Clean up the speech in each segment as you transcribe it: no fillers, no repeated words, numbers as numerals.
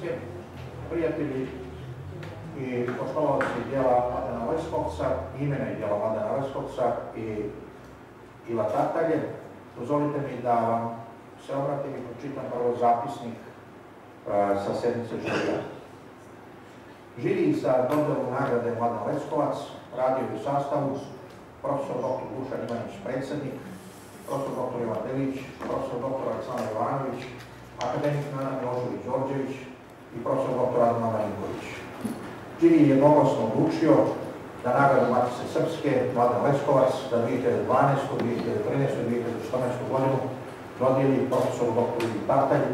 Srpske, prijatelji i poštovalci djela Mladena Leskovca, imena i djela Mladena Leskovca i Iva Tatalje. Dozvolite mi da vam se obratim i pročitam prvo zapisnik sa sedmice žirija. Žiriji za dodjelu nagrade Mladen Leskovac radio u sastavu profesor dr. Dušan Ivanić, predsjednik, profesor dr. Ivan Delić, profesor dr. Aleksandar Ivanović, akademik Nana Milošević-Đorđević i profesor dr. Adnan Marinković. Žiri je jednoglasno odlučio da nagradu Matice Srpske Mladen Leskovac za 2012., 2013. i 2014. godinu dodijeli profesoru dr. Ivi Tatalji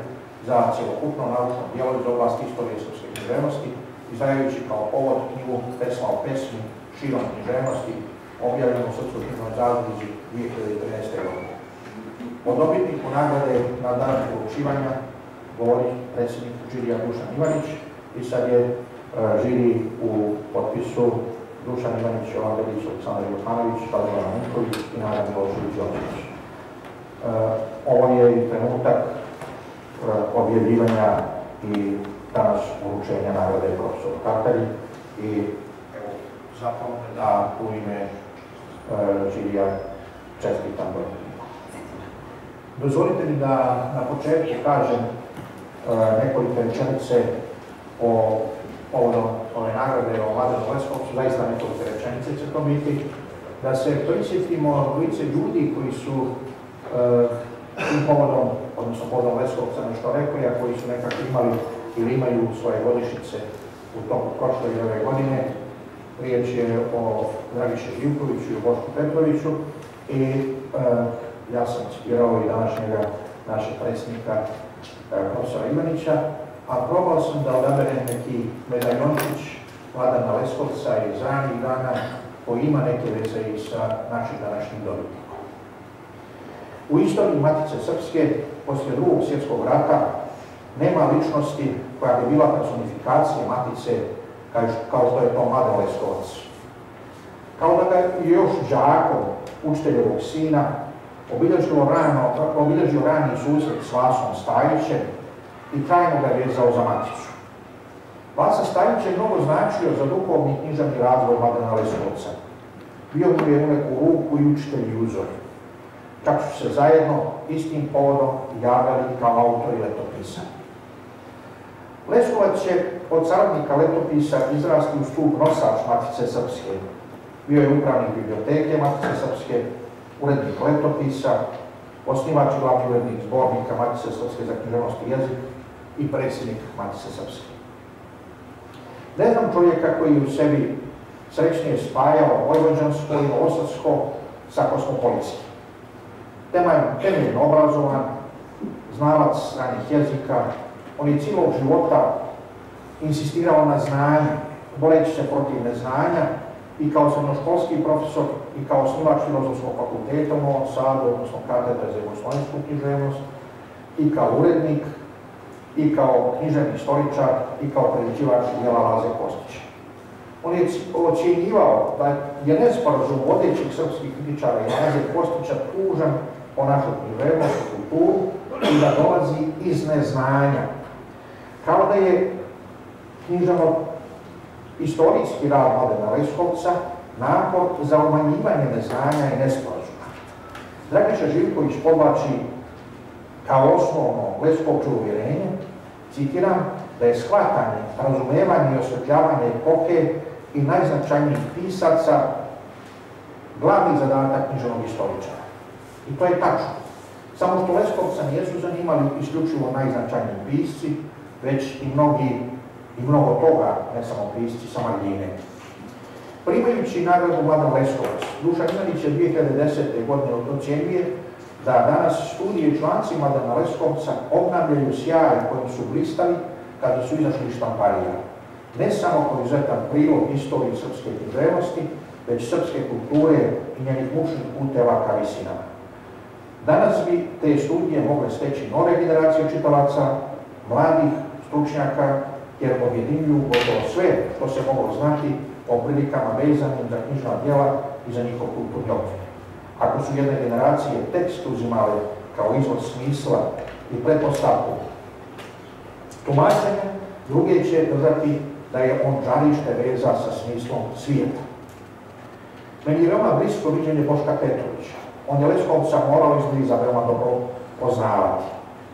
za cjelokupno naučno djelo iz oblasti istorije srpske književnosti, izdajući kao povod knjigu Pesma o pesmi širom književnosti, objavljenu u Srpskoj knjižnoj zadruzi 2013. godine. O dobitniku nagrade na dan uručivanja govori predsjednik žirija Dušan Ivanić i sad je žiri u potpisu Dušan Ivanić, Jovan Delić, Aleksandar Jovanović, Adnan Marinković i Nana Milošević-Đorđević. Ovo je i trenutak objavljivanja i danas uručenja nagrade profesoru Tatalji i evo, zapravo da u ime žirija čestitam dobitniku. Dozvolite mi da na početku kažem nekoliko rečenice o ove nagrade o Mladenu Leskovcu, zaista nekoliko rečenice će to biti, da se prisjetimo lice ljudi koji su tim povodom, odnosno povodom Leskovca nešto rekli, a koji su nekako imali ili imaju svoje godišnjice u toku prošle i ove godine. Riječ je o Dragiši Živkoviću i o Bošku Petroviću i ja sam citirao i današnjega našeg predsjednika profesora Ivanića, a probao sam da odaberem neki medaljončić Mladena Leskovca iz ranih dana koji ima neke veze i sa našim današnjim dobitnikom. U istoriji Matice Srpske, poslije Drugog svjetskog rata, nema ličnosti koja bi bila personifikacija Matice kao što je to Mladen Leskovac. Kao da ga je još đakom učiteljevog sina obilježio rani susret s Vasom Stajićem i trajno ga vezao za Maticu. Vasa Stajić je mnogo značio za duhovni i književni razvoj Mladena Leskovca. Bio mu je uvek u ruku i učitelj i uzor. Čak su se zajedno istim povodom javljali kao autori letopisa. Leskovac će od saradnika letopisa izrasti u stup nosač Matice Srpske. Bio je upravnik biblioteke Matice Srpske, urednik letopisa, osnivač i glavni urednik zbornika Matice Srpske za književnost i jezik i predsjednik Matice Srpske. Ne znam čovjeka koji u sebi srećnije spajao vojvođansko i novosadsko sa kosmopolitskim. Temeljno obrazovan, znalac stranih jezika, on je cijelog života insistirao na znanju, boreći se protiv neznanja i kao srednjoškolski profesor i kao osnivač Filozofskog fakulteta u Novom Sadu, odnosno katedre za jugoslovensku književnost, i kao urednik, i kao književni istoričar, i kao priređivač djela Laze Kostića. On je ocjenjivao da je nesporazum vodećih srpskih kritičara i Laze Kostića tužan po našu književnost i kulturu i da dolazi iz neznanja. Kao da je književno-istorijski rad Mladena Leskovca napor za umanjivanje neznanja i nesporazuma. Dragiša Živković podvlači kao osnovno Leskovčevo uvjerenje, citiram, da je shvatanje, razumevanje i osvetljavanje epohe i najznačajnijih pisaca glavni zadatak književnog istoričara. I to je tačno. Samo što Leskovca nisu zanimali isključivo najznačajniji pisci, već i mnogo toga, ne samo pisci, sa margine. Primajući nagradu Mladen Leskovac, Dušan Ivanić je 2010. godine ocjenjuje da danas studije i članci Mladena Leskovca obnavljaju sjaj kojim su blistali kada su izašli iz štamparija. Ne samo kao izuzetan prilog istoriji srpske književnosti, već srpske kulture i njenih mučnih puteva ka visinama. Danas bi te studije mogle steći nove generacije čitalaca, mladih stručnjaka, jer objedinjuju gotovo sve što se moglo znati o prilikama vezanim za knjižna djela i za njihov kulturni okvir. Ako su jedne generacije tekst uzimale kao izvor smisla i pretpostavku tumačenja, druge će držati da je on žarište veza sa smislom svijeta. Meni je veoma blisko viđenje Boška Petrovića. On je Leskovca morao izbliza veoma dobro poznavati,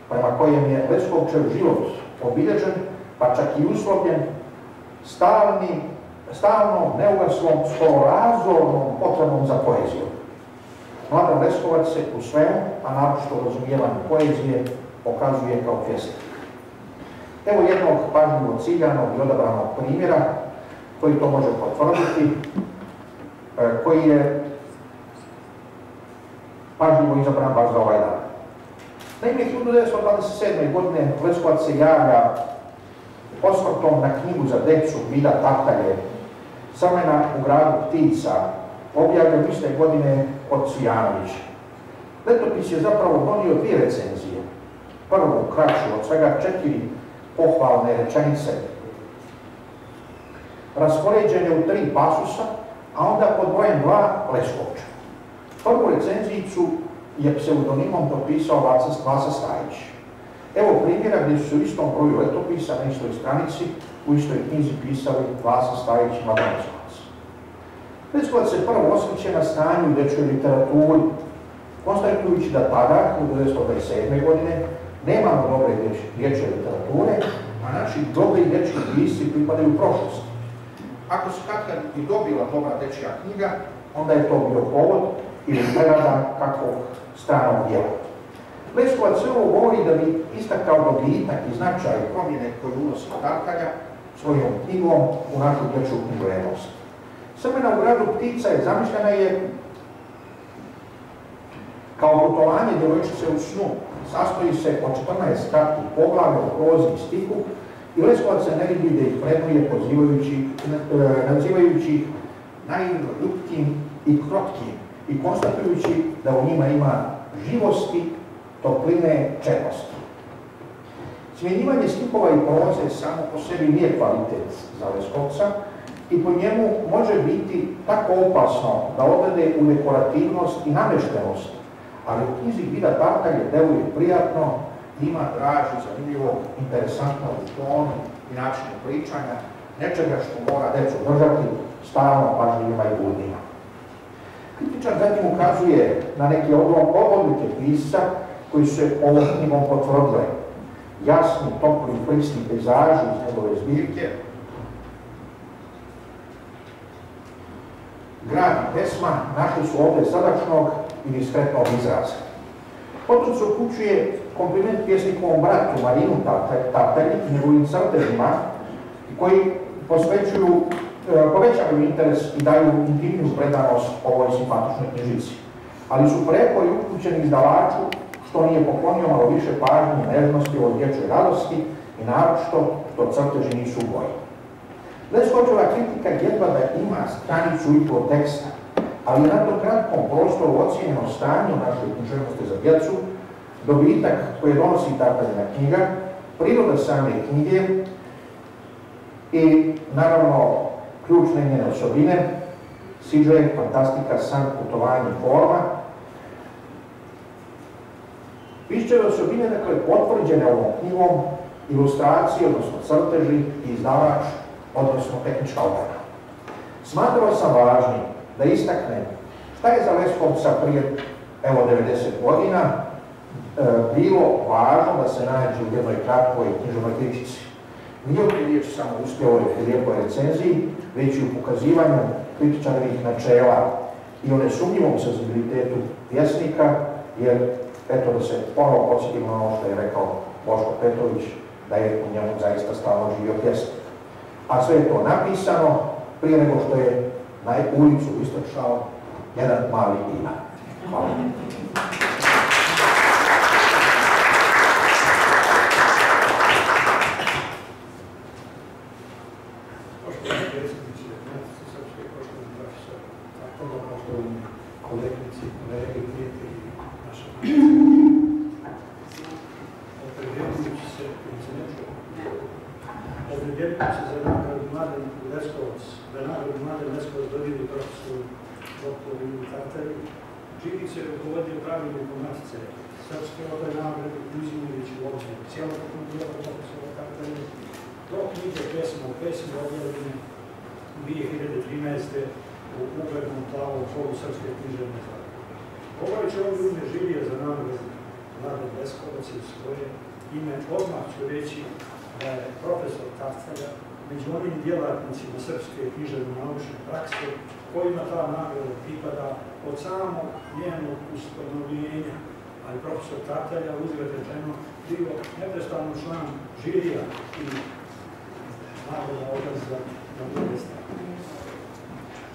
prema kojem je Leskovčev život obilježen, pa čak i uslovljen stalnom, neugaslom, skoro razornom potrebom za poeziju. Mladen Leskovac se u svemu, a naročito razumijevanju poezije, pokazuje kao pjesnik. Evo jednog pažljivo ciljanog i odabranog primjera koji to može potvrditi, koji je pažljivo izabran baš za ovaj dan. Naime, 1927. godine Leskovac se javlja osvrtom na knjigu za decu Vida Tartalje, Crvena u gradu ptica, objavljen iste godine od Cvijanovića. Letopis je zapravo donio 2 recenzije. Prvu, kraću, od svega 4 pohvalne rečenice, raspoređene u 3 pasusa, a onda pod brojem 2 Leskovča. Prvu recenzijicu je pseudonimom potpisao Vasa Stajić. Evo primjera gdje su u istom broju letopisa na istoj stranici u istoj knjizi pisali Vasa Stajić i Mladen Leskovac. Leskovac se prvo osvrće na stanju u dječjoj literaturi, konstatujući da tada, 1927. godine, nemamo dobre dječje literature, a naši dobri dječji pisci pripadaju prošlosti. Ako se kad i dobila dobra dječja knjiga, onda je to bio povod ili prerada kakvog stranog djela. Leskovac sve ovo govori da bi istakao dobitak i značaj promjene koju unosi Tartalja svojom knjigom u našu dječju književnost. Crvena u gradu ptica je zamišljena je kao putovanje djevojčice u snu. Sastoji se od 14 kratkih poglavlja u prozi i stihu i Leskovac se ne vidi da ih vrednuje nazivajući ih naivno ljutkim i krotkim i konstatujući da u njima ima živosti, topline, čeposti. Smjenjivanje stihova i proze samo po sebi nije kvalitet za Leskovca i po njemu može biti tako opasno da odvede u dekorativnost i namještenost, ali u knjizi Vida Tartalje deluje prijatno, ima draži, zanimljivo, interesantno u tonu i načinu pričanja, nečega što mora decu držati stalno pažljivima i budnima. Kritičar zatim ukazuje na neke odlike pisca koji su se ovom knjigom potvrdile. Jasni, topli, frisni pejzaži iz njegove zbirke, grad i pesma našli su ovdje sadačnog i diskretnog izraza. Potom se upućuje kompliment pjesnikovom bratu Marinu Tartalji i njegovim crtežima koji povećavaju interes i daju intimniju predanost ovoj simpatičnoj knjižici. Ali su prekori upućeni izdavaču što nije poklonio malo više pažnje i nežnosti od dječje radosti i naročito što crteži nisu u boji. Leskovačeva kritika jedva da ima stranicu i pol teksta, ali je na tom kratkom prostoru ocijenjeno stanje u našoj književnosti za djecu, dobitak koji donosi Tartaljina knjiga, priroda same knjige i naravno ključne njene osobine, siđe, fantastika, san, putovanje i forma. Pišćeve osobine, dakle, potvrđene ovom knjigom, ilustracije, odnosno crteži i izdavač, odnosno tehnička oprema. Smatrao sam važnim da istaknem šta je za Leskovca prije, evo, 90 godina bilo važno da se nađe u jednoj kratkoj književnoj kritici. Nije ovdje riječ samo o uspjeloj i lijepoj recenziji, već i u pokazivanju kritičarnih načela i o nesumnjivom senzibilitetu pjesnika, jer, eto, da se ponovo podsjetimo na ono što je rekao Boško Petrović, da je u njemu zaista stalno živio pjesnik. A sve je to napisano prije nego što je na ulicu istrčao jedan mali Ivan. Hvala. Poštovani predsjednici Matice Srpske, poštovani profesor, poštovani kolegnici, kolege, prijatelji naše opredjeljujući se za nagradu Mladen Leskovac, da nagradu Mladen Leskovac dodijeli profesoru dr. Vidu Tartalji, čini se rukovodio pravilnikom Matice Srpske, ove nagrade uzimajući u obzir cijelokupnu djelo profesora Tartalji, dok knjige pesme objavljene 2013. u uglednom plavom slovu Srpske književne zbirke. Ovaj čovjek u ime živio za nagradu Mladen Leskovac i svoje ime. Odmah ću reći da je profesor Tartalja među onim djelatnicima srpske književno-naučne prakse kojima ta nagrada pripada od samog njenog ustanovljenja. Ali profesor Tartalja, uzgled rečeno, bio neprestano član žirija i nagrada odlaza na druge strane.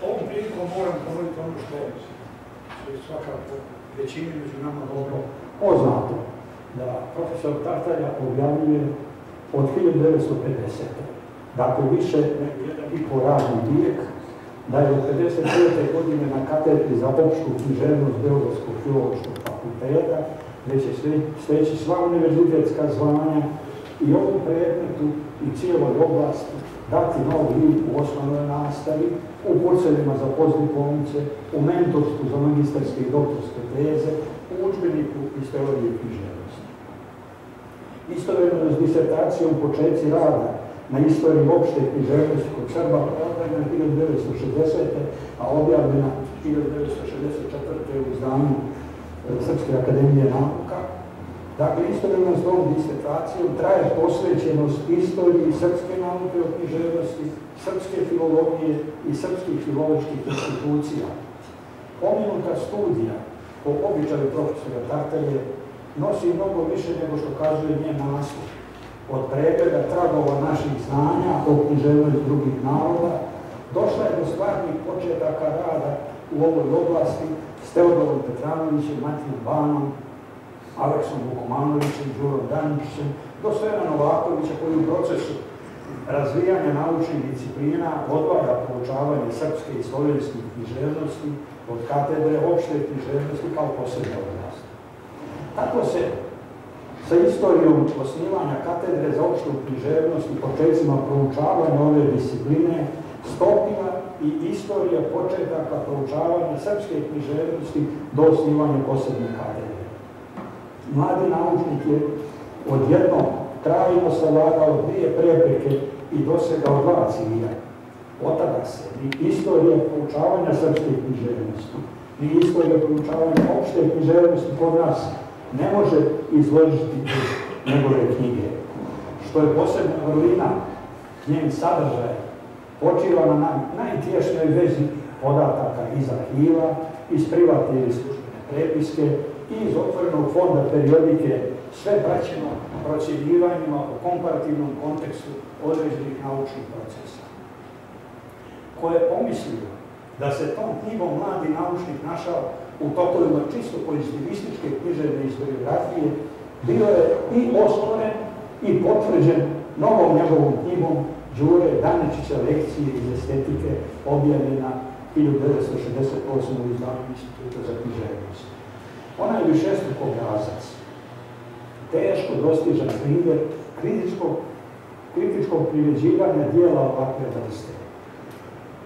Ovom prilikom moram ponoviti ono što je svakako većini među nama dobro poznato, da profesor Tartalja objavljuje od 1950. Dakle, više nego 1,5 radni vijek, da je od 1955. godine na katedri za opštu književnost Beogradskog filološkog fakulteta, gdje će steći sva univerzitetska zvanja i ovom predmetu i cijeloj oblasti dati nov vid u osnovnoj nastavi, u kursevima za postdiplomce, u mentorstvu za magistarske i doktorske teze, u udžbeniku iz teorije književnosti. Istovremeno s disertacijom počeci rada na istoriji opšte književnosti kod Srba objavljena 1960. a objavljena 1964. u izdanju Srpske akademije nauka. Dakle, istovremeno s ovom disertacijom traje posvećenost istoriji srpske nauke o književnosti, srpske filologije i srpskih filoloških institucija. Pomenuta studija po običaju profesora Tartalje nosi mnogo više nego što kazuje njen naslov. Od pregleda tragova naših znanja o književnosti drugih naroda došla je do stvarnih početaka rada u ovoj oblasti s Teodorom Petranovićem, Matijom Banom, Aleksom Vukomanovićem, Đurom Daničićem, do Svena Novakovića koji u procesu razvijanja naučnih disciplina odvaja proučavanje srpske i slovenskih književnosti od katedre opšte književnosti kao posebne oblasti. Tako se sa istorijom osnivanja katedre za opštu književnost i početcima proučavanja ove discipline stopila i istorija početaka proučavanja srpske književnosti do osnivanja posebne katedre. Mladi naučnik je odjednom trajno savladao 2 prepreke i dosegao 2 cilja. Od tada se ni istorija proučavanja srpske književnosti, ni istorija proučavanja opšte književnosti kod nas ne može izložiti njegove knjige. Što je posebna vrlina, njen sadržaj počiva na najtješnjoj vezi podataka iz arhiva, iz privatne ili službene prepiske i iz otvorenog fonda periodike, sve praćeno procjenjivanjima o komparativnom kontekstu određenih naučnih procesa. Ko je pomislio da se tom knjigom mladi naučnik našao u tokovima čisto pozitivističke književne historiografije, bio je i osporen i potvrđen novom njegovom knjigom Đure Daničića Lekcije iz estetike, objavljena 1968. u izdanju Instituta za književnost. Ona je višestruko obrazac, teško dostižan primjer kritičkog priređivanja dijela ovakve vrste.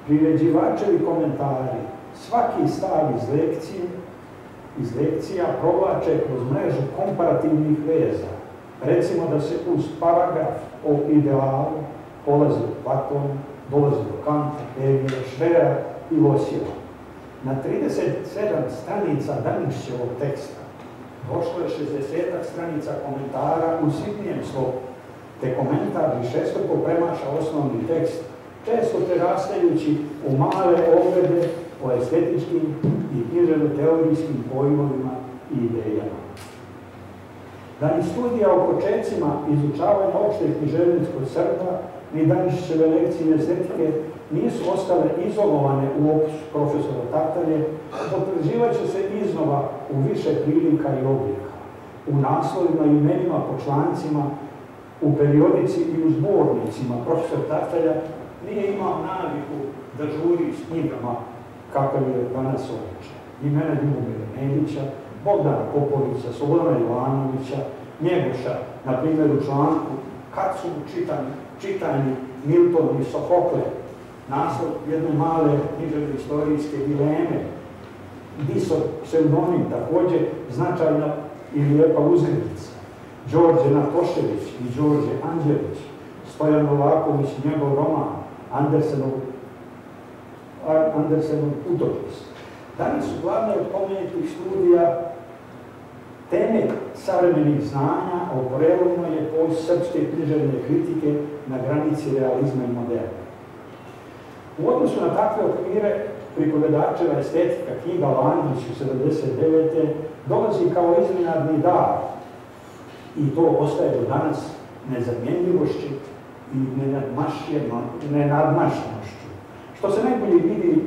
Priređivačevi komentari svaki stav iz lekcija provlače kroz mrežu komparativnih veza. Recimo da se uz paragraf o idealu polazi do Platona, dolazi do Kanta, Hegela, Schwera i Losjeva. Na 37 stranica Daničićevog teksta došlo je 60 stranica komentara u sitnijem slovu, te komentar višestruko premaša osnovni tekst, često prerastajući u male oglede o estetičkim i književno-teorijskim pojmovima i idejama. Da ni studija o počecima izučavanja opšte književnosti kod Srba, ni Daničićeve lekcije estetike nisu ostale izolovane u opisu profesora Tartalje, potvrđivat će se iznova u više prilika i oblika, u naslovima i imenima po člancima, u periodici i u zbornicima. Profesor Tartalja nije imao naviku da žuri s knjigama kakav je danas običaj. Imena Ljubomira Nedića, Bogdana Popovića, Slobodana Jovanovića, Njegoša, na primjer u članku Kad su čitani Milton i Sofokle, naslov jedne male književne historijske dileme, Disor pseudonim, također značajna i lijepa uzgrednica, Đorđe Natošević i Đorđe Anđelić, Stojan Novaković, njegov roman, Andersenov Putopis. Danas su glavne od pomenutih studija teme savremenih znanja o prelomnoj epohi srpske književne kritike na granici realizma i moderna. U odnosu na takve okvire pripovedačeva estetika knjiga Landić u 79. dolazi kao iznenadni dar i to ostaje do danas nezamjenljivošću i nenadmašnošću, što se najbolje vidi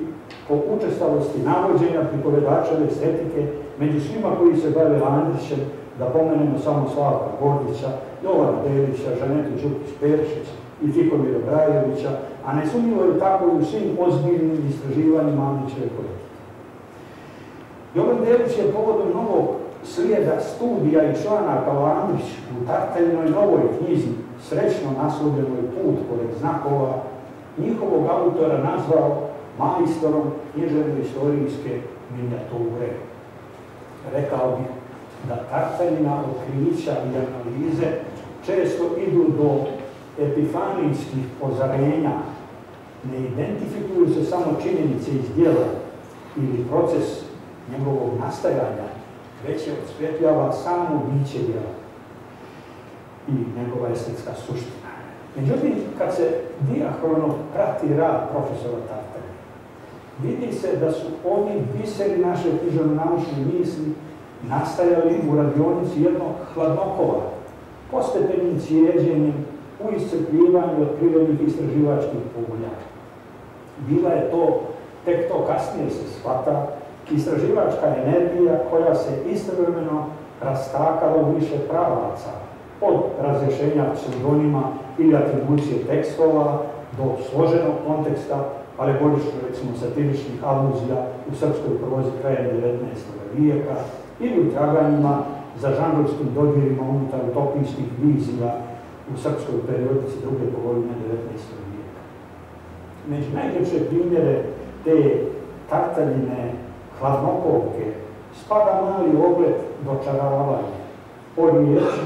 po učestalosti navođenja pripovedačeve estetike među svima koji se bave Landićem, da pomenemo samo Slavka Gordića, Jovana Delića, Žanetu Đukić-Peršić i Tihomira Brajevića, a nesumnjivo je tako i u svim ozbiljnim istraživanjima Landićeve politike. Jovan Delić je povodom novog slijeda studija i članaka Landić u Tartaljinoj novoj knjizi, srećno naslovljenoj Put pored znakova, njihovog autora nazvao majstorom književno-istorijske minijature. Rekao bih da Tartaljina otkrića i analize često idu do epifanijskih ozarenja, ne identifikuju se samo činjenice iz djela ili proces njegovog nastajanja, već je odsvjetljava samo biće djela i njegova estetska suština. Međutim, kad se diahrono prati rad profesora Tartaljina, vidi se da su oni biseri naše književno-naučne misli nastajali u radionici jednog hladnokova, postepenim cijeđenjem u iscrpljivanju otkrivenih istraživačkih polja. Bila je to, tek to kasnije se shvata, istraživačka energija koja se istovremeno rastakala u više pravaca, od razrješenja pseudonima ili atribucije tekstova do složenog konteksta, alegorično recimo satiričnih aluzija u srpskoj prozi krajem 19. vijeka ili u traganjima za žanrovskim dodirima unutar utopijskih vizija u srpskoj periodici druge polovine 19. vijeka. Među najljepše primjere te Tartaljine hladnokovke spada mali ogled dočaravanja o riječi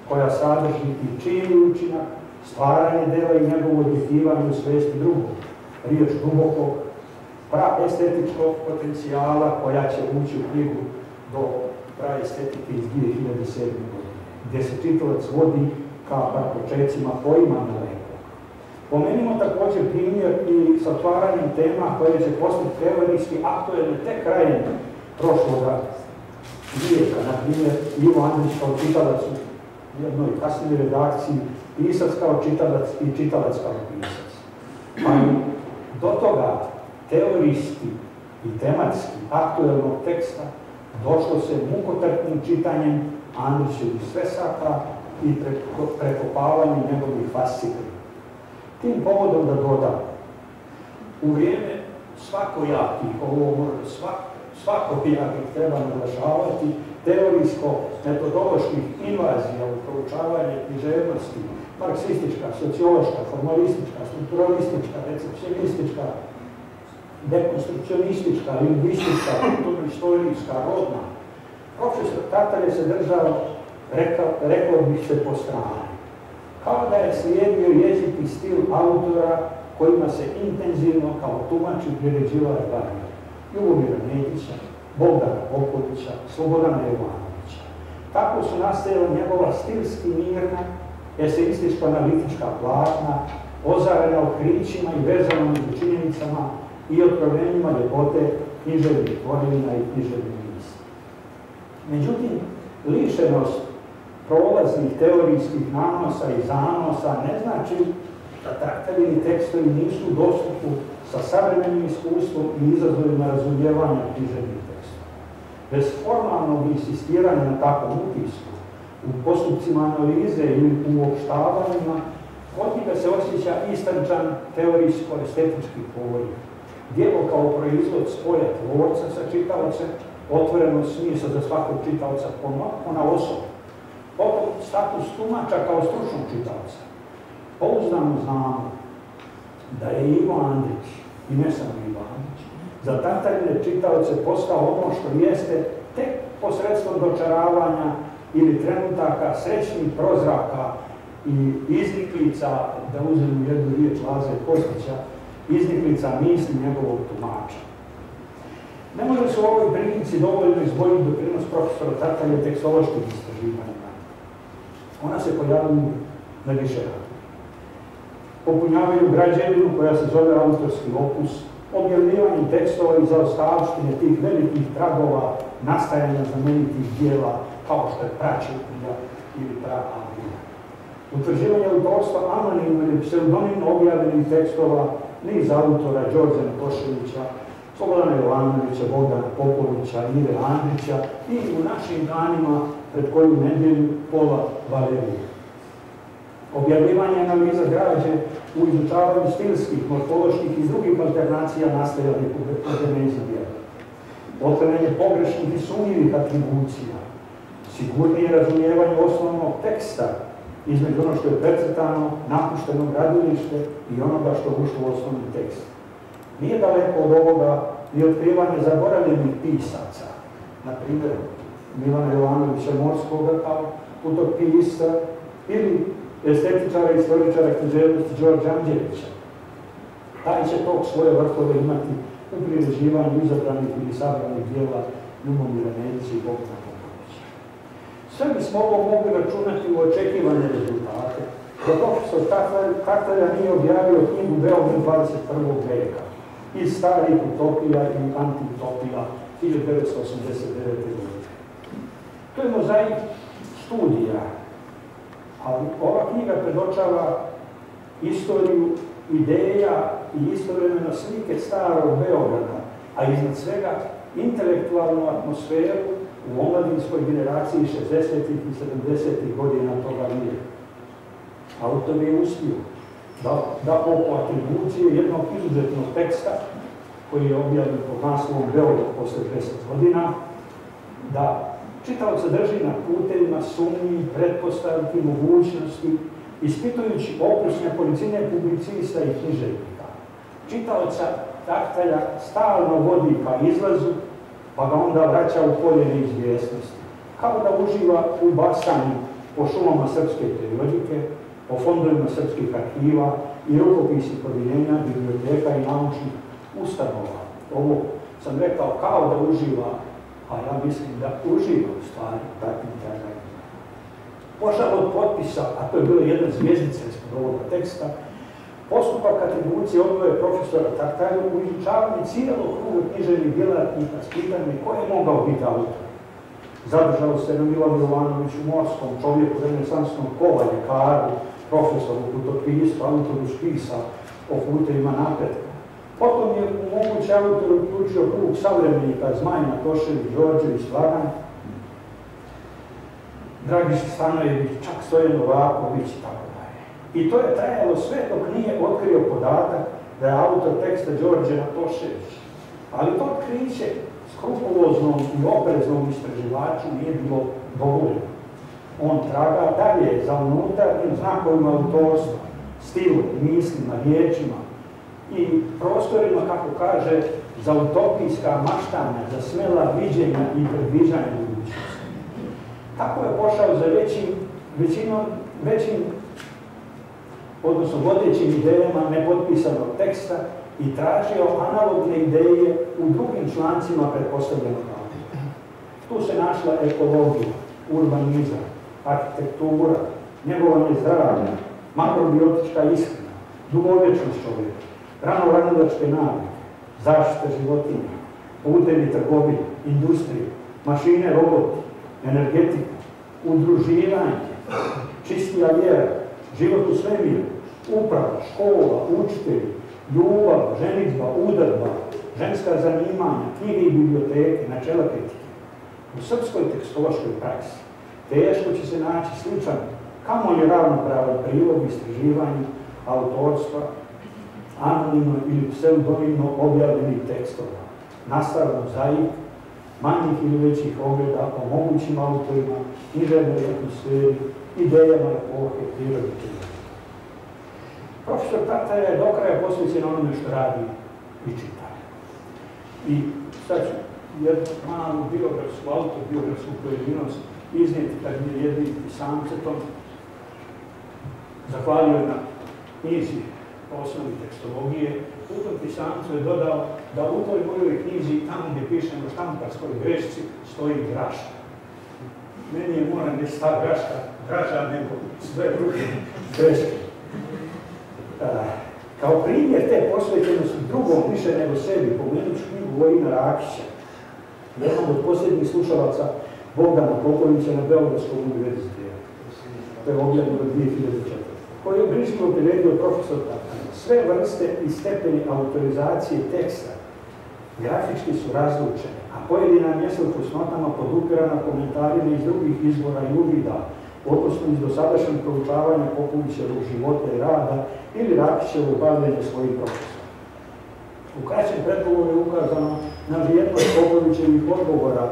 koja sadrži i čini učinak, stvaranje dela i njegovo odjekivanje u svesti drugog, riječ dubokog, praestetičkog potencijala koja će ući u knjigu do praestetike iz 2007. godine, gdje se čitalac vodi ka počecima poimanja nekog. Pomenimo također primjer i sa otvaranjem tema koje će postati teorijski aktuelne tek krajem prošloga vijeka. Na primjer, Ivo Andrić kao čitalac u jednoj kasnijoj redakciji, pisac kao čitalac i čitalac kao pisac. Ali do toga teorijski i tematski aktuelnog teksta došlo se mukotrpnim čitanjem Andrićevih svesaka i prekopavanjem njegovih fascikli. Tim povodom da dodam, u vrijeme svakojakih, svakojakih treba naglašavati, teorijsko-metodoloških invazija u proučavanje književnosti, marksistička, sociološka, formalistička, strukturalistička, recepcionistička, dekonstrukcionistička, lingvistička, kulturno-istorijska, rodna. Profesor Tartalje se držao, rekao bih se, po strani. Kao da je slijedio jezik i stil autora kojima se intenzivno kao tumač i priređivač bavio. Ljubomira Nedića, Bogdana Popovića, Slobodana Jovanovića. Tako su nastajala njegova stilski mirna, eseističko-analitička platna, ozarena otkrićima i vezama među činjenicama i otkrovenjima ljepote književnih tvorevina i književnih misli. Međutim, lišenost prolaznih teorijskih nanosa i zanosa ne znači da Tartaljini tekstovi nisu dostupni sa savremenim iskustvom i izazovima razumijevanja književnih tekstova. Bez formalnog insistiranja na takvom utisku, u postupcima analize ili u uopštavanjima, kod njega se osjeća istančan teorijsko-estetički poriv. Djelo kao proizvod spoja tvorca sa čitalcem, otvoreno smisla za svakog čitalca ponaosob. Potom status tumača kao stručnog čitalca. Pouzdano znamo da je Ivo Andrić, i ne samo Ivo Andrić, za Tartaljine čitalce postao ono što jeste tek posredstvom dočaravanja ili trenutaka srećnih prozraka i izniklica, da uzmem jednu riječ Laze Kostića, izniklica misli njegovog tumača. Ne može se u ovoj prilici dovoljno izdvojiti doprinos profesora Tartalja tekstološkim istraživanjima. Ona se pojavljaju na više rada. Popunjavaju građevinu koja se zove autorski opus, objavljivanje tekstova i zaostavštine tih velikih tragova nastajanja znamenitih dijela kao što je Praćuprija ili Praavlija. Utvrđivanje autorstva anonimno ili pseudonimno objavljenih tekstova niz autora Đorđa Nikoševića, Slobodana Jovanovića, Bogdana Popovića, Ire Andrića i u našim danima pred koju nedjelju Pola Valerija. Objavljivanje analiza građe u izučavanju stilskih, morfoloških i drugih alternacija nastajalnih u genezi djela. Otklanjanje pogrešnih i sumnjivih atribucija, sigurnije razumijevanje osnovnog teksta između ono što je precrtano, napušteno gradilište i onoga što je ušlo u osnovni tekst. Nije daleko od ovoga i otkrivanje zaboravljenih pisaca, na primjer Milana Jovanovića Morskoga kao putopisca ili estetičara i istoričara književnosti Đorđa Anđelića. Taj će tog svoje vrtove imati u priređivanju izabranih ili sabranih dijela Ljubomira Nedića i Bogdana Popovića. Sve bismo ovo mogli računati u očekivane rezultate, da profesor Tartalja nije objavio knjigu Beograd 21. veka iz starih utopija i antiutopija 1989. godine. To je mozaik studija, ali ova knjiga predočava istoriju ideja i istovremeno slike starog Beograda, a iznad svega intelektualnu atmosferu u omladinskoj generaciji 60. i 70. godina toga vijeka. Autor je uspio da oko atribucije jednog izuzetnog teksta, koji je objavljen pod naslovom Beograd posle 10 godina, da čitaoca drži na putevima sumnji, pretpostavki, mogućnosti, ispitujući opusne policine publicista i književnika. Čitaoca Tartalja stalno vodi ka izlazu, pa ga onda vraća u polje neizvjesnosti. Kao da uživa u basanju po šumama srpske periodike, po fondovima srpskih arhiva i rukopisi podeljenja, biblioteka i naučnih ustanova. Ovo sam rekao kao da uživa, a ja mislim da uživa u stvari takvim traganjima. Pošao od potpisa, a to je bilo jedna zvjezdica ispod ovoga teksta, postupak atribucije odvoje profesora Tartalja u izučavanju cijelog kruga književnih djelatnika s pitanjem ko je mogao biti autor. Zadržao se na Milanu Jovanoviću Morskom, čovjeku renesansnom kova, ljekaru, profesoru, putopiscu, autoru spisa o putevima napretka. Potom je u mogući autor uključio krug savremenika Zmaj Natošević, Đorđević, Slagan, Dragiš Stanojević, čak Stojan Novaković i tako dalje. I to je trajalo sve dok nije otkrio podatak da je autor teksta Đorđe Natošević. Ali to otkriće skrupuloznom i opreznom istraživaču nije bilo dovoljno. On traga dalje za unutarnjim znakovima autorstva, stilom, mislima, riječima i prostorima, kako kaže, za utopijska maštanja, za smela viđenja i predviđanja budućnosti. Tako je pošao za većim, odnosno vodećim idejama nepotpisanog teksta i tražio analogne ideje u drugim člancima pretpostavljenog autora. Tu se našla ekologija, urbanizam, arhitektura, njegovanje zdravlja, makrobiotička ishrana, dugovječnost čovjeka, rano-ranilačke navike, zaštita životinja, putevi trgovine, industrije, mašine, roboti, energetika, udruživanje, čistija vjera, život u svemiru, uprava, škola, učitelji, ljubav, ženidba, udrba, ženska zanimanja, knjige i biblioteke, načela kritike. U srpskoj tekstološkoj praksi teško će se naći sličan, kamoli ravnopravan prilog istraživanju autorstva, anonimno ili pseudonimno objavljenih tekstova, nastavno mozaik, manjih ili većih ogleda o mogućim autorima, književnoj atmosferi, idejama epohe, prirode. Profesor Tartalja je do kraja posvećen onome što radi i čita. I sad ću jednu malu biografsku, autobiografsku pojedinost iznijeti kad mi je jednim pisamcetom zahvalio na knjizi po osnovi tekstologije. U tom pisamcu je dodao da u toj mojoj knjizi, tamo gdje pišem o štamparskoj grešci, stoji graška. Meni je, moram reći, ta graška draža nego sve druge greške. Kao primjer te posvećenosti drugom više nego sebi, pomenut ću knjigu Vojina Rakića, jedan od posljednjih slušalaca Bogdana Popovića na Beogradskom univerzitetu. To je objavljeno 2004. Koji je brižljivo priredio profesor Tatana. Sve vrste i stepeni autorizacije teksta grafički su razlučene, a pojedina mjesta u fusnotama podupirana komentarima iz drugih izvora i uvida, odnosno iz dosadašnjeg proučavanja Popovićevog života i rada ili Rakićevog bavljenja svojih profesora. U kraćem predgovoru je ukazano na vrijednost Popovićevih odgovora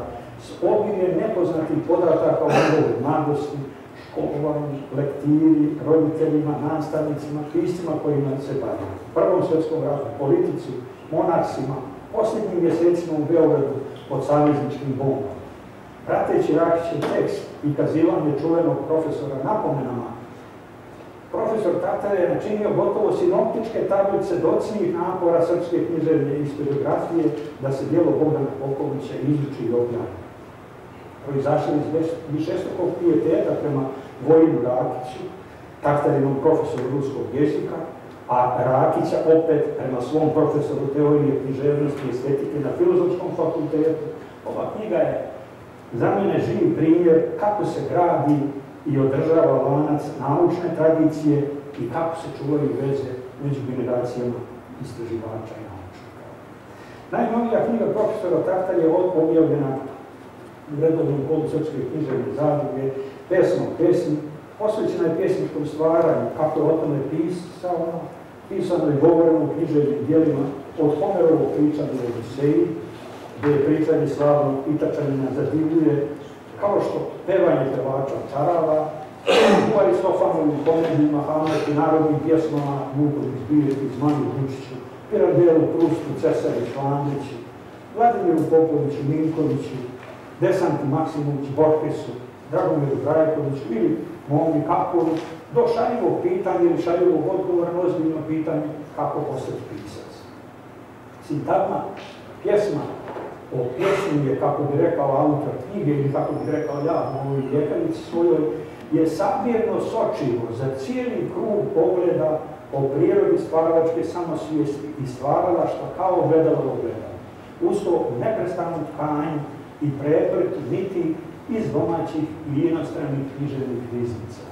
s obiljem nepoznatih podataka o njegovoj mladosti, školovanju, lektiri, roditeljima, nastavnicima, piscima kojima se bavio. Prvom svjetskom ratu, politici, monarsima, posljednjim mjesecima u Beogradu pod savezničkim bombama. Prateći Rakićev tekst i kazivanje čuvenog profesora napomenama, profesor Tatar je načinio gotovo sinoptičke tablice docnijih napora srpske književne historiografije da se djelo Bogdana Popovića izuči i objavi. Proizašli iz višestrukog pijeteta prema Vojinu Rakiću, Tatarinom profesoru ruskog jezika, a Rakića opet prema svom profesoru teorije književnosti i estetike na Filozofskom fakultetu. Ova knjiga je za mene živ primjer kako se gradi i održava lanac naučne tradicije i kako se čuvaju veze među generacijama istraživača i naučnika. Najnovija knjiga profesora Tatar je objavljena u redovnom kodu Srpske književne zadruge, Pesma o pesmi, posvećena je pjesničkom stvaranju, kako je o tome pisano i govoreno u književnim dijelima od Homerovog pričanja o Odiseji, gdje je pričanje slavnog Itačanina zadivljuje, kao što pevanje pevača čarava, u Aristofanovim komedijima, Hamlet i narodnim pjesmama, Vuković, Bijeti, Zmanju Vučiću, Pirandellu, Prustu, Cesari, Šlandiću, Vladimiru Popoviću, Minkoviću, Desanti Maksimović, Borgesu, Dragomiru Trajkoviću ili Momi Kapolu, do šaljivog pitanja ili šaljivog odgovora na ozbiljno pitanje kako postati pisac. Sintagma pjesma o pjesmi je, kako bi rekao autor knjige ili kako bi rekao ja u ovoj ljekanici svojoj, je sabirno sočivo za cijeli krug pogleda o prirodi stvaralačke samosvijesti i stvaralaštva kao ogledalo ogledalo. Uz to neprestanu tkanju i preplet niti iz domaćih i inostranih književnih riznica.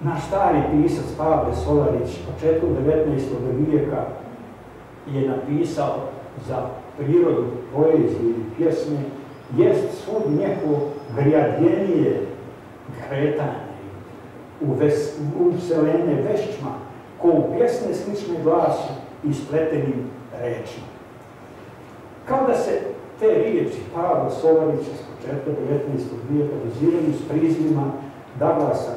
Naš stari pisac Pavle Solarić početkom 19. vijeka je napisao za prirodu poezije ili pjesme jest svud neko grijadjenije kretanje u vselene vešćma ko u pjesme slične glasu i spletenim rečima. Kao da se te riječi Pavla Solarića s početka 19. vijeka doziraju s prizvima Douglasa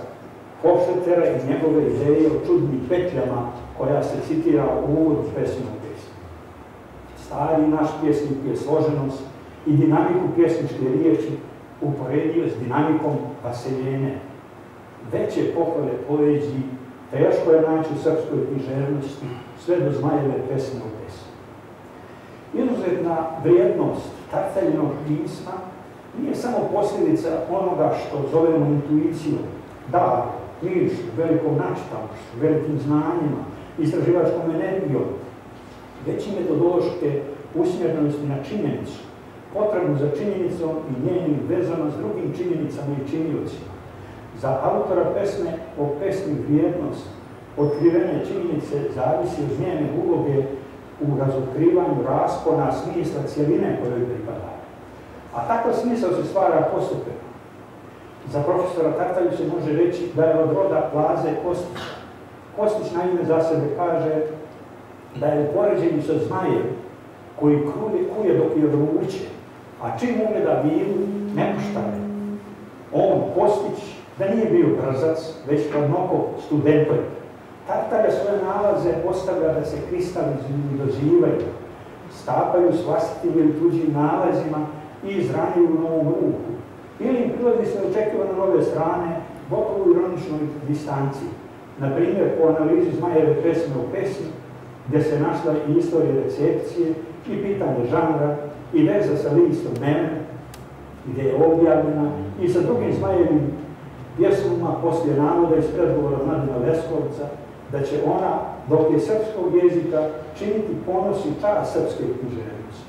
Hofstetera i njegove ideje o čudnim petljama koja se citira u uvodu pesme o pesmi. Stari naš pjesnik je složenost i dinamiku pjesničke riječi uporedio s dinamikom vaseljene. Veće pohvale poeziji teško je naći u srpskoj književnosti sve do Zmajeve pesme o pesmi. Izuzetna vrijednost Tatarinog pisma nije samo posljedica onoga što zovemo intuicijom, darom, mišlju, velikom načitanošću, velikim znanjima, istraživačkom energijom, već i metodološke usmjerenosti na činjenicu, potrebu za činjenicom i njenim vezama s drugim činjenicama i činiocima. Za autora pesme o pesmi vrijednost, otkrivenje činjenice zavisi od njene uloge u razotkrivanju raspona smisla cjeline kojoj pripada. A takav smisao se stvara postupeno. Za profesora Tatarju se može reći da je od roda Laze Kostića. Kostić naime za sebe kaže da je u poređenju sa zmajem koji kuje dok je vruće, a čim ugleda vilu, ne puštave. On, Kostić, da nije bio brzac, već hladnokov studentoj. Tatarja svoje nalaze ostavlja da se kristalizuju i dozivaju, stapaju s vlastitim ili tuđim nalazima i izranjuju novu ruku. Ili im prilazi se očekivano nove strane, gotovo ironičnoj distanci. Na primjer, po analizi Zmajeve pesme o pesmi, gdje se našla i istorija recepcije, i pitanje žanra, i veza sa listom Mene, gdje je objavljena, i sa drugim Zmajevim pjesmama poslije navoda iz predgovora Mladina Leskovca, da će ona, dok je srpskog jezika, činiti ponos i čast srpske književnosti.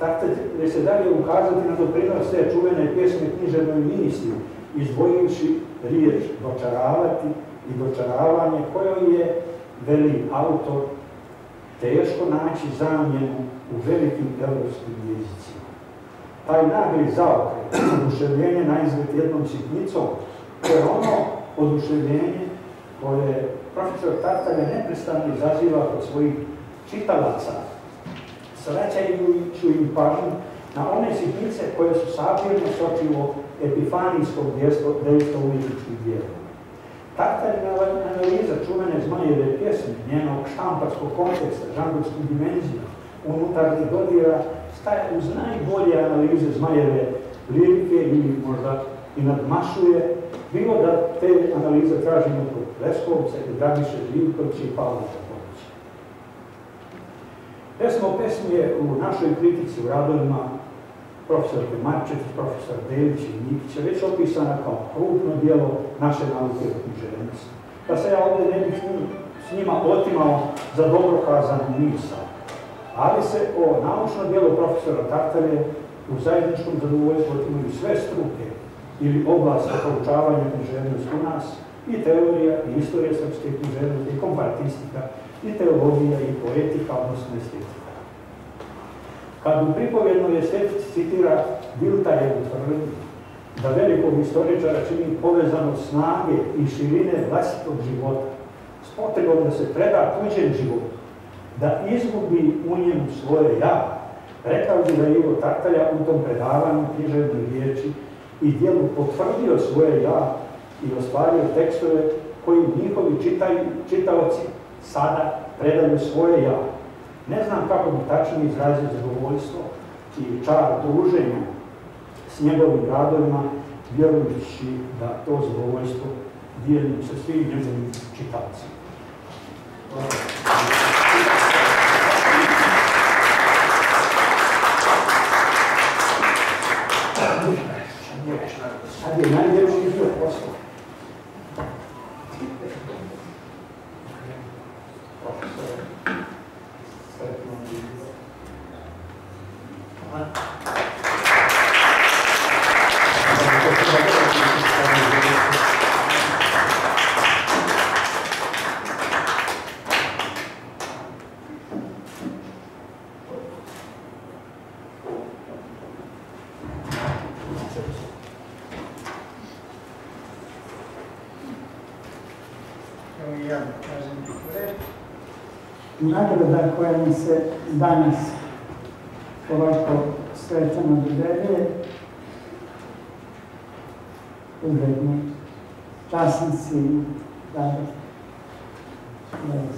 Tako će se dalje ukazati na doprinos te čuvene pjesme književnoj misli, izdvojivši riječ dočaravati i dočaravanje, kojoj je, veli autor, teško naći zamjenu u velikim evropskim jezicima. Taj nagli zaokret, oduševljenje naizgled jednom sitnicom, to je ono oduševljenje koje profesor Tartaglia neprestano izaziva kod svojih čitalaca, svraćajući im pažnju na one sitnice koje su sapirno sočivo epifanijskog dejstva umjetničkih dijela. Tartaglia analiza čuvene Zmajeve pjesme, njenog štamparskog konteksta, žanrovskih dimenzija, unutarnjih dodira, staje uz najbolje analize Zmajeve lirike ili možda i nadmašuje, bilo da te analize tražimo kod Leskovca i Dragiše Živkovića i Pavla Šapovića. Pesma o pesmi je u našoj kritici u radovima profesorke Marčetić, profesor Delić i Nikića već opisana kao krupno djelo naše nauke o književnosti. Pa se ja ovdje ne bih s njima otimao za dobro kazanu misao. Ali se o naučno djelo profesora Tartaglia u zajedničkom zadovoljstvu otimaju sve struke ili oblast proučavanja književnosti u nas, i teorija, i istorija srpske književnosti, i komparatistika, i teologija, i poetika, odnosno estetika. Kad u pripovjednoj estetici citira Biltajevu tvrdnju da velikog istoričara čini povezano snage i širine vlastitog života s potrebom da se preda tuđem životu, da izgubi u njemu svoje ja, rekao bi da je Ivo Tartaglia u tom predavanju književnoj riječi i djelu potvrdio svoje ja i ostvario tekstove koji njihovi čitaoci sada predaju svoje ja. Ne znam kako bi tačnije izrazio zadovoljstvo i čar druženja s njegovim radovima, vjerujući da to zadovoljstvo dijelim sa svim njegovim čitavcima. Sad je najljepši dio posla. Nagrada koja mi se danas ovako svečano dodeljuje, ugledni časnici,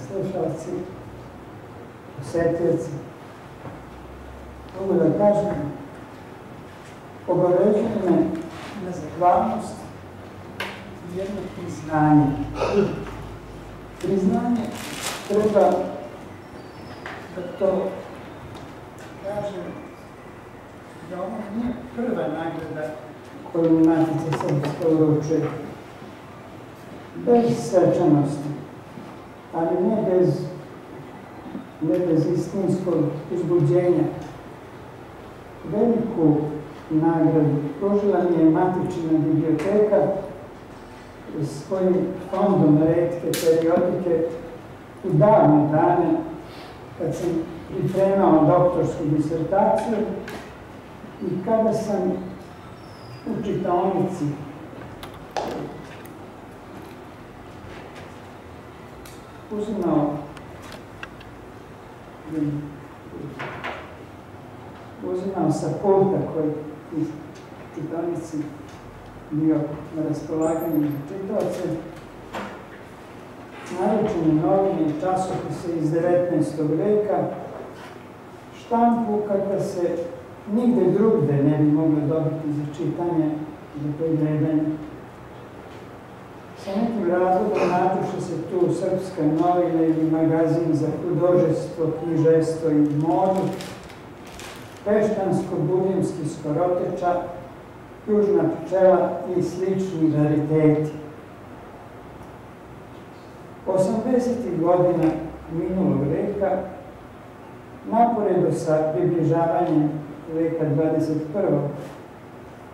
slušalci, posjetioci, mogu da kažem, obavezuju me na zahvalnost i jedno priznanje. Priznanje treba da to kažem da ovo nije prva nagrada koju Matica Srpska uručuje. Bez svečanosti, ali ne bez istinskog uzbuđenja. Veliku nagradu pružila mi je Matičina biblioteka s svojim fondom retke periodike u davne dane, kad sam pripremao doktorsku disertaciju i kada sam u čitaonici uzimao sa pulta koji u čitaonici bio na raspolaganju za čitaoce, naručene novine i časopise iz 19. veka, štampu kakva se nigde drugde ne bi mogla dobiti za čitanje i za pregledanje. sa nekim razlogom nađuše se tu Srpska novina ili magazin za hudožestvo, književstvo i modu, Peštansko-budimski Skoroteča, Južna pčela i slični rariteti. 80. godina minulog veka, naporedo sa približavanjem veka 21.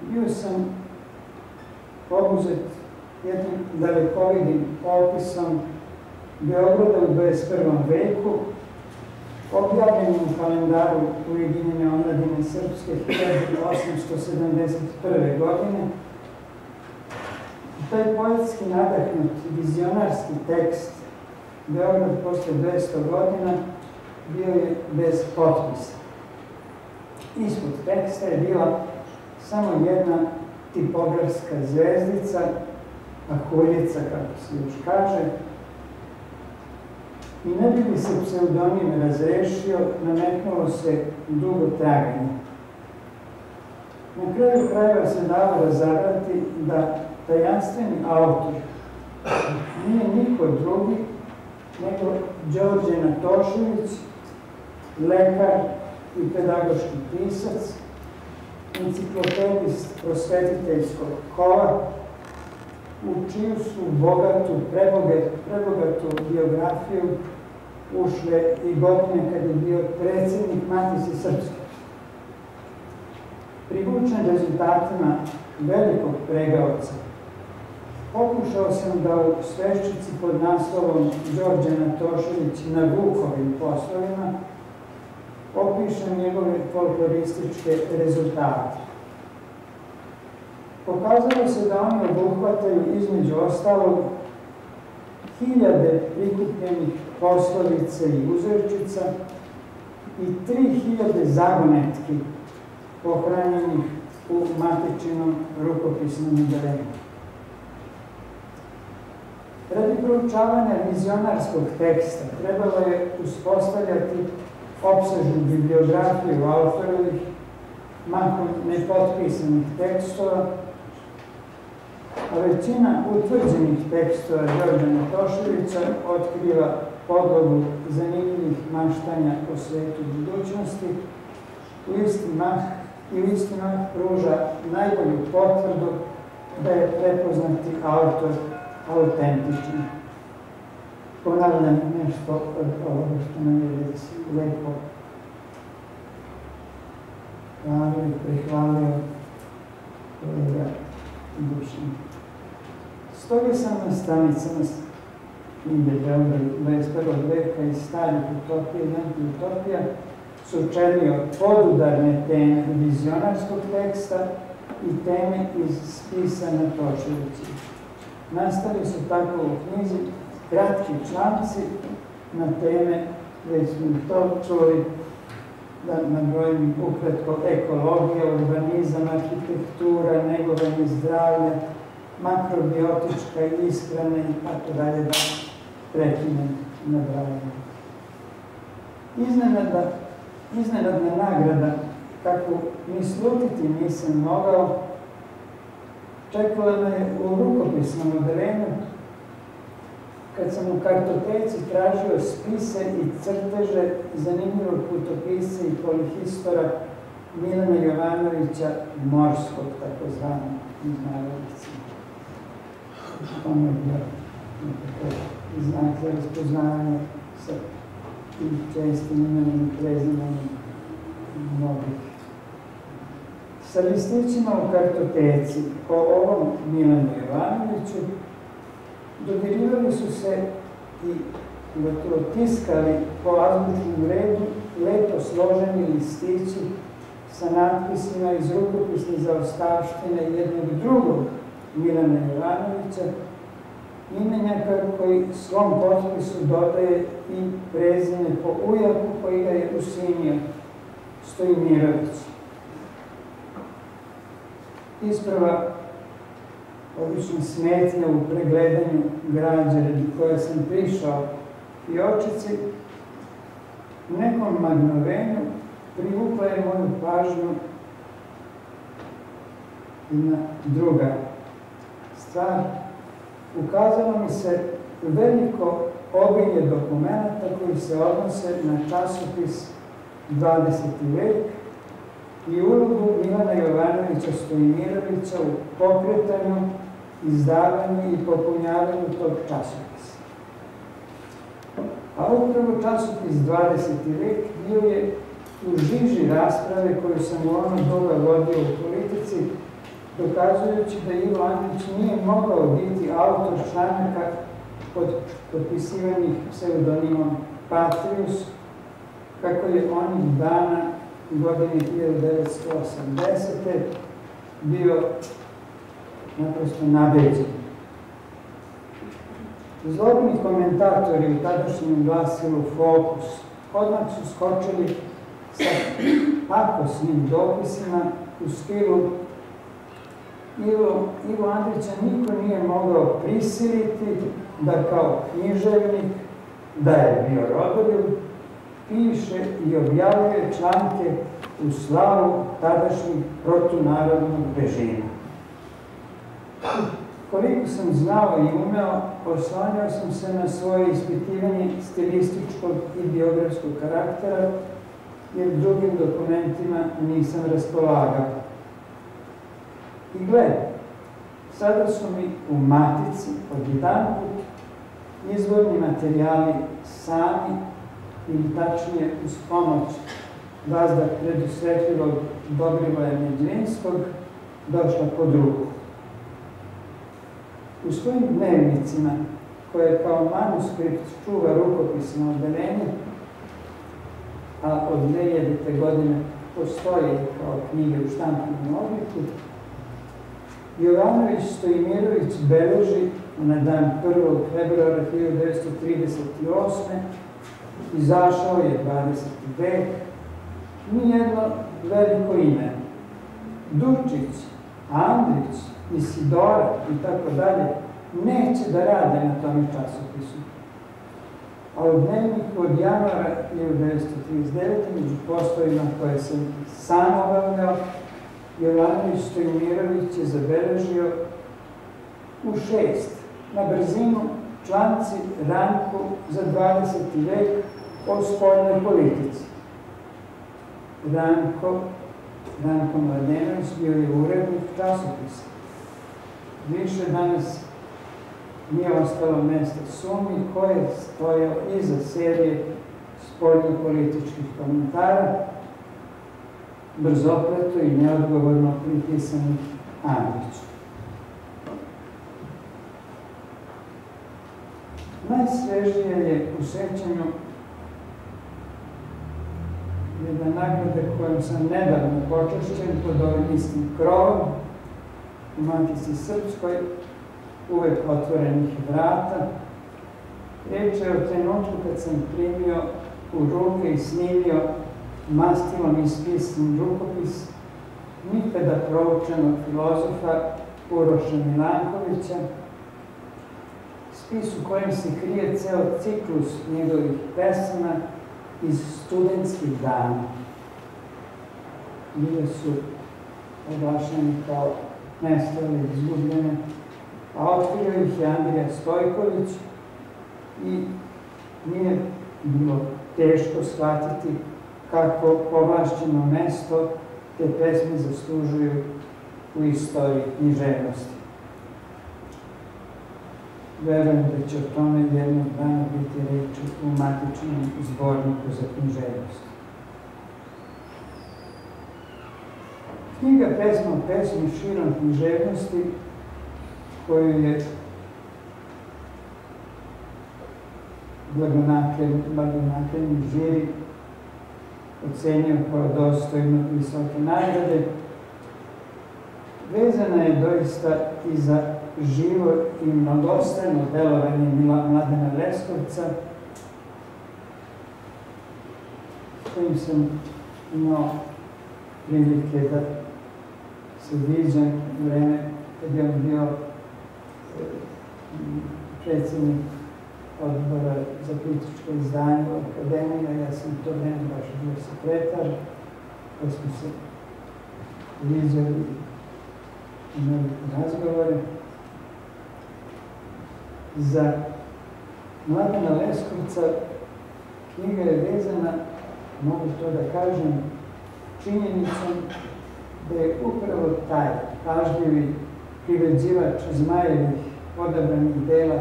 bio sam obuzet jednim dalekovidim opisom Beograda u 21. veku, objavljenim u kalendaru Ujedinjene omladine Srpske 1871. godine. Taj poetski nadahnut vizionarski tekst Beograd posle 200 godina bio je bez potpisa. Ispod teksta je bila samo jedna tipografska zvezdica, pahuljica, kako se još kaže, i ne bi li se pseudonim razrešio, nametnulo se dugo traganje. Na kraju krajeva se dalo razabrati da tajanstveni autor nije niko drugi nego Đorđe Natošević, lekar i pedagoški pisac, enciklopedist prosvetiteljskog kova, u čiju su bogatu, prebogatu biografiju ušle i godine kad je bio predsjednik Matice Srpske. Privučen rezultatima velikog pregaoca, pokušao sam da u sveščici pod naslovom Đorđe Natošević na Vukovim poslovima opišem njegove folklorističke rezultate. Pokazalo se da oni obuhvataju između ostalog 1000 prikupljenih poslovica i uzorčica i 3000 zagonetki pohranjenih u matičinom rukopisnom odelenju. Radi proučavanja vizionarskog teksta trebalo je uspostavljati opsežnu bibliografiju autorovih, mahom nepotpisanih tekstova, a većina utvrđenih tekstova Đorđa Natoševića otkriva podlogu zanimljivih maštanja o svetu budućnosti, u isti mah pruža najbolju potvrdu da je prepoznati autor autentičan. Ponavljam nešto od ovoga što nam je već lepo hvalio i prihvalio kolega Dušan. Stoga sam na stranicama knjige Beograd 21. veka iz starih utopija i antiutopija sučelio podudarne teme vizionarskog teksta i teme iz spisa Natoševića. Nastali su tako u knjizi kratki članci na teme, već smo to čuli, da nabrojim ukratko, ekologija, urbanizam, arhitektura, negovanje zdravlja, makrobiotička ishrana i tako dalje, da prekinem nabrajanje. Iznenadna nagrada, kakvu ni slutiti nisam mogao, čekala me u rukopisnom odelenju, kad sam u kartoteci tražio spise i crteže zanimljivog putopisca i polihistora Milana Jovanovića Morskog, takozvanog Izmarovića. On je bio znak za raspoznavanje sa tim čestim imenom i prezimenom mnogih. Sa listićima u kartoteci o ovom Milanu Jovanoviću dodirivali su se i gotovo tiskali po azbučnom redu lepo složeni listići sa natpisima iz rukopisne zaostavštine jednog drugog Milana Jovanovića, imenjaka koji svom potpisu dodaje i prezime po ujaku koji ga je usinio, Stojimirović. Isprva obično smetnja u pregledanju građe radi koje sam prišao i očici, u nekom magnovenju privukla je moju pažnju jedna druga stvar, ukazalo mi se veliko obilje dokumenta koji se odnose na časopis 20. vek i ulogu Milana Jovanovića Stojimirovića u pokretanju, izdavanju i popunjavanju tog časopisa. A upravo časopis 20. vek bio je u žiži rasprave koju sam u ono doba vodio u politici, dokazujući da Ivo Andrić nije mogao biti autor članaka pod potpisivanih pseudonimom Patrius, kako je onih dana godine 1980. bio naprosto nabeđen. Zlobni komentatori u tadašnjem glasilu Fokus odmah su skočili sa pakosnim dopisima u stilu Ivo Andrića niko nije mogao prisiliti da kao književnik, da je bio rodoljub, piše i objavljuje članke u slavu tadašnjih protunarodnog režima. Koliko sam znao i umeo, oslanjao sam se na svoje ispitivanje stilističkog i biografskog karaktera, jer drugim dokumentima nisam raspolagao. I gledaj, sada su mi u matici odjedanput izvorni materijali sami, ili tačnije uz pomoć vazda predusretljivog Dobrivoja Medlinskog, došla pod ruku. U svojim dnevnicima, koje kao manuskript čuva rukopisno odeljenje, a od 2000. godine postoje kao knjige u štampanom obliku, Jovanović Stojimirović beleži na dan 1. februara 1938. Izašao je 20. vek, nijedno veliko ime. Dučić, Andrić, Isidora i tako dalje neće da rade na tome časopisu. A u dnevniku od januara 1939. među poslovima koje sam sam obavljao, Jovanović Stojimirović je zabeležio u 6, na brzinu, članci Ranku za 20. vek o spoljnoj politici. Ranko Mladenović bio je urednik časopisa. Više danas nije ostalo mesta sumnji ko je stojao iza serije spoljno-političkih komentara, brzopleto i neodgovorno pripisanih Andriću. Najsvežije je u sećanju jedna nagrada kojom sam nedavno počašćen pod ovim istim krovom u Matici Srpskoj, uvek otvorenih vrata. Riječ je o trenutku kad sam primio u ruke i snimio mastilom ispisan rukopis nikada proučenog filozofa Uroša Milankovića, spis u kojem se krije ceo ciklus njegovih pesama iz studentskih dana. Bile su oglašeni kao nestale, izgubljene, a otkrio ih je Andrija Stojković i nije bilo teško shvatiti kako povlašćeno mesto te pesme zaslužuju u istoriji književnosti. Verujem da će o tome jednog dana biti reči u matičnom zborniku za književnost. Knjiga Pesma o pesmi širom književnosti, koju je blagonakleni žiri ocenio kao dostojno visoke nagrade, vezana je doista i za živo i mnogostrano delovanje Mladena Leskovca, s kojim sam imao prilike da se viđam u vreme kad je on bio predsjednik odbora za kritičko izdanje u Akademiji, a ja sam u to vreme baš bio sekretar, pa smo se viđali i imali razgovore. za Mladena Leskovca knjiga je vezana, mogu to da kažem, činjenicom da je upravo taj pažljivi priređivač Zmajevih odabranih dela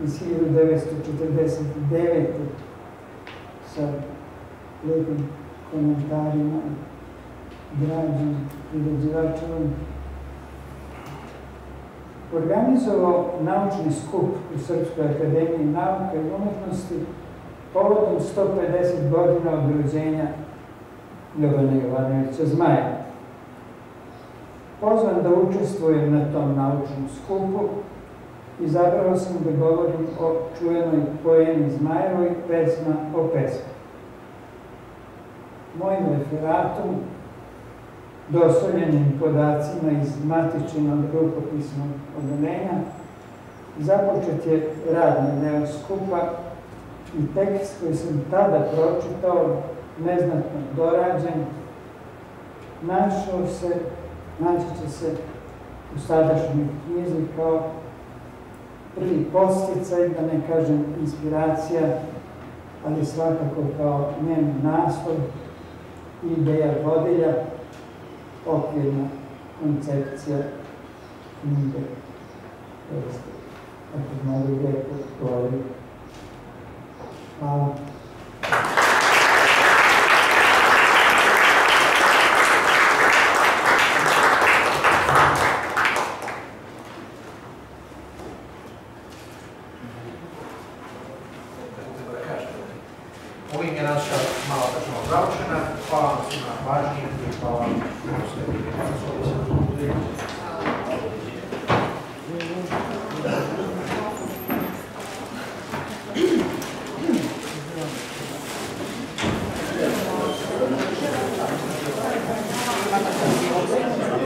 iz 1949. sa lepim komentarima građan priređivačevom organizovao naučni skup u Srpskoj akademiji nauka i umetnosti povodom 150 godina od rođenja Jovana Jovanovića Zmaja. Pozvan da učestvujem na tom naučnom skupu, izabrao sam da govorim o čuvenoj poemi Zmajevoj Pesma o pesmi. Mojim referatom, dosoljenim podacima iz matičinog rukopisnog odelenja, započet je radni deo skupa i tekst koji sam tada pročitao, neznatno dorađen, naći će se u sadašnjoj knjizi kao prvi podsticaj, da ne kažem inspiracija, ali svakako kao njen naslov i ideja vodilja, okvirna koncepcija knjige. Ako mogu lijepo govoriti. Hvala. Ovim je naša mala država završena. Hvala vam svima važnije i hvala vam što ste bili.